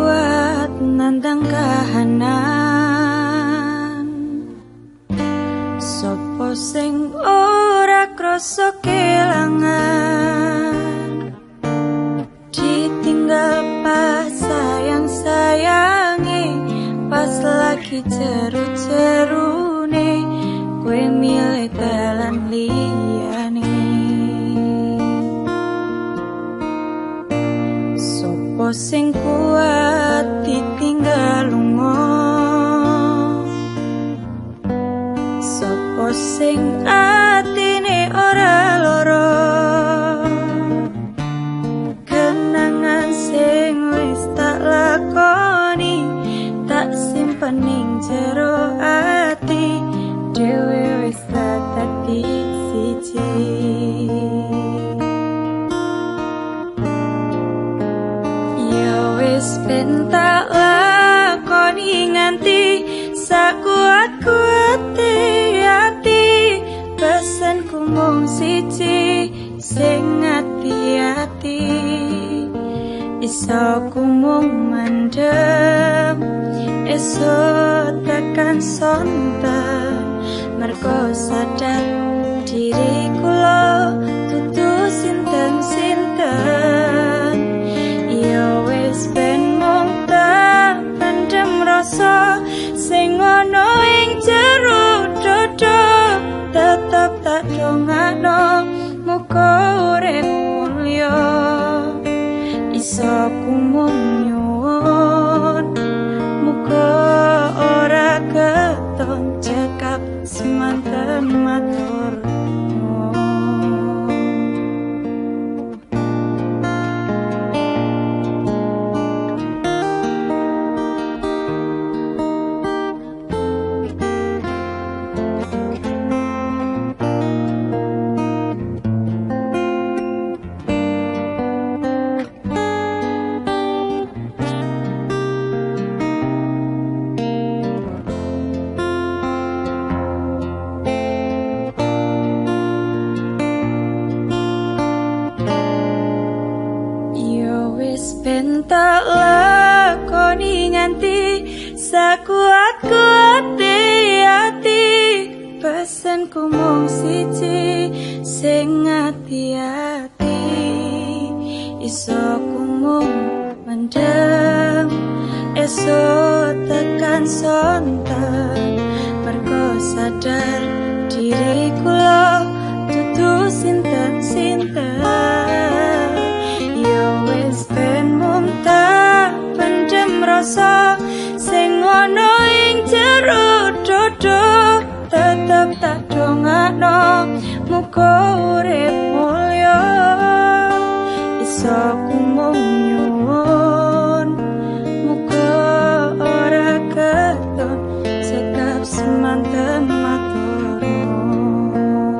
kuat nandang kahanan. Sopo sing ora krasa kelangan, ditinggal pas sayang-sayangi, pas lagi jeru-jerune kowe milih dalan liyane. Sopo sing kuat ditinggal lunga, sopo sing atine ora loro, kenangan sing wis tak lakoni tak simpen ning jero ati, dhewe wis tak dadi siji. Ya wis ben tak lakoni nganti sakuat-kuate ati, pesenku mung siji sing ati-ati, iso ku mung mendem esok tekan sonten, mergo sadar diri kula dudu sinten-sinten. Ya wis ben mung tak pendem rasa sing ana ing jero dodo, tetep tak dongakno muga urip mulya, iso ku mung nyuwun muga ora keton cekap semanten matur nuwun. Ben tak lakoni nganti sakuat-kuate ati, pesenku mung siji sing ati-ati, iso ku mung mendem esok tekan sonten, mergo sadar diri kula dudu sinten-sinten. Ya wis ben mung tak pendem rasa sing ana ing jero dodo, tetep tak dongakno muga urip mulya, iso ku mung nyuwun muga ora keton cekap semanten matur nuwun.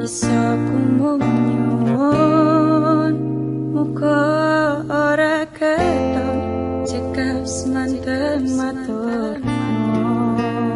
Iso ku mung nyuwun muga ora keton cekap semanten matur nuwun.